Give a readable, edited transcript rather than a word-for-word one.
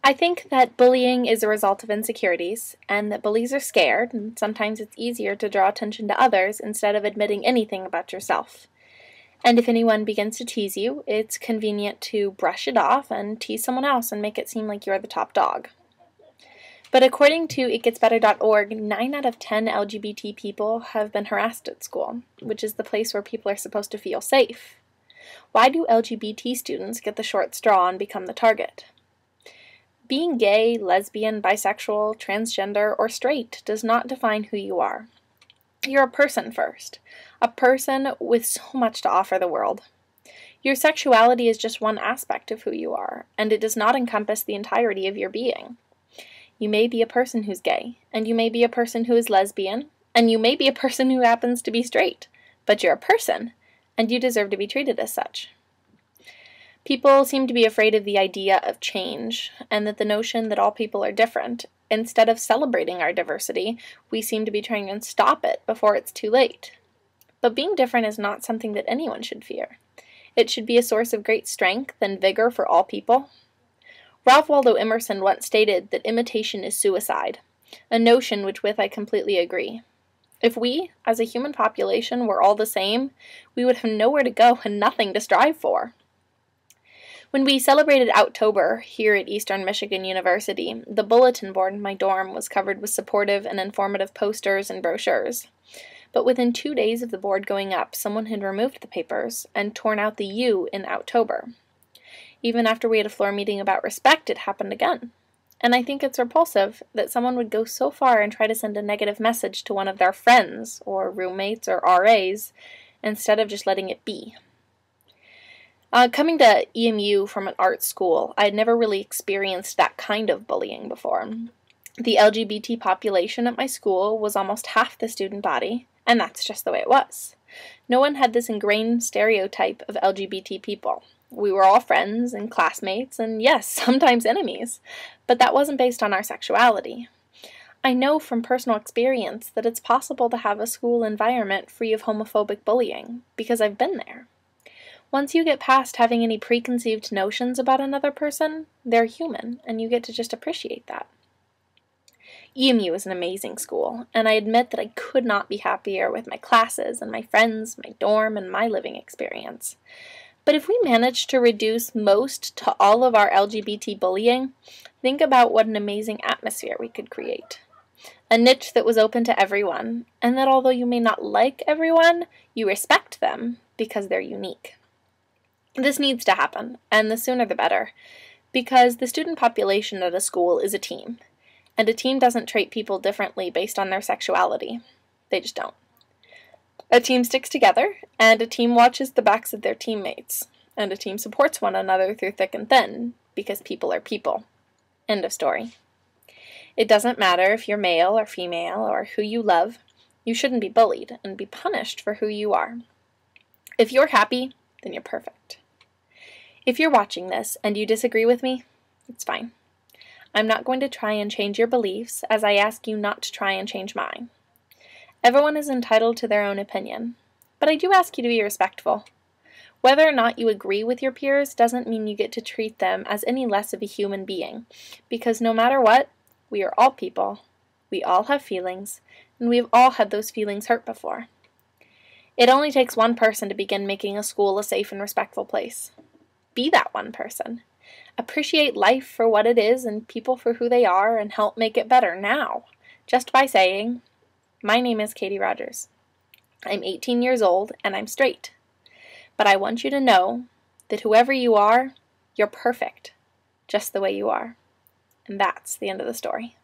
I think that bullying is a result of insecurities, and that bullies are scared, and sometimes it's easier to draw attention to others instead of admitting anything about yourself. And if anyone begins to tease you, it's convenient to brush it off and tease someone else and make it seem like you're the top dog. But according to itgetsbetter.org, 9 out of 10 LGBT people have been harassed at school, which is the place where people are supposed to feel safe. Why do LGBT students get the short straw and become the target? Being gay, lesbian, bisexual, transgender, or straight does not define who you are. You're a person first, a person with so much to offer the world. Your sexuality is just one aspect of who you are, and it does not encompass the entirety of your being. You may be a person who's gay, and you may be a person who is lesbian, and you may be a person who happens to be straight, but you're a person, and you deserve to be treated as such. People seem to be afraid of the idea of change, and that the notion that all people are different. Instead of celebrating our diversity, we seem to be trying to stop it before it's too late. But being different is not something that anyone should fear. It should be a source of great strength and vigor for all people. Ralph Waldo Emerson once stated that imitation is suicide, a notion with which I completely agree. If we, as a human population, were all the same, we would have nowhere to go and nothing to strive for. When we celebrated Outtober here at Eastern Michigan University, the bulletin board in my dorm was covered with supportive and informative posters and brochures. But within 2 days of the board going up, someone had removed the papers and torn out the U in Outtober. Even after we had a floor meeting about respect, it happened again. And I think it's repulsive that someone would go so far and try to send a negative message to one of their friends, or roommates, or RAs, instead of just letting it be. Coming to EMU from an art school, I had never really experienced that kind of bullying before. The LGBT population at my school was almost half the student body, and that's just the way it was. No one had this ingrained stereotype of LGBT people. We were all friends and classmates, and yes, sometimes enemies, but that wasn't based on our sexuality. I know from personal experience that it's possible to have a school environment free of homophobic bullying, because I've been there. Once you get past having any preconceived notions about another person, they're human, and you get to just appreciate that. EMU is an amazing school, and I admit that I could not be happier with my classes and my friends, my dorm, and my living experience. But if we manage to reduce most to all of our LGBT bullying, think about what an amazing atmosphere we could create. A niche that was open to everyone, and that although you may not like everyone, you respect them because they're unique. This needs to happen, and the sooner the better, because the student population at a school is a team, and a team doesn't treat people differently based on their sexuality. They just don't. A team sticks together, and a team watches the backs of their teammates, and a team supports one another through thick and thin, because people are people. End of story. It doesn't matter if you're male or female or who you love, you shouldn't be bullied and be punished for who you are. If you're happy, then you're perfect. If you're watching this and you disagree with me, it's fine. I'm not going to try and change your beliefs, as I ask you not to try and change mine. Everyone is entitled to their own opinion, but I do ask you to be respectful. Whether or not you agree with your peers doesn't mean you get to treat them as any less of a human being, because no matter what, we are all people, we all have feelings, and we've all had those feelings hurt before. It only takes one person to begin making a school a safe and respectful place. Be that one person. Appreciate life for what it is and people for who they are, and help make it better now, just by saying, "My name is Katie Rogers. I'm 18 years old and I'm straight. But I want you to know that whoever you are, you're perfect, just the way you are." And that's the end of the story.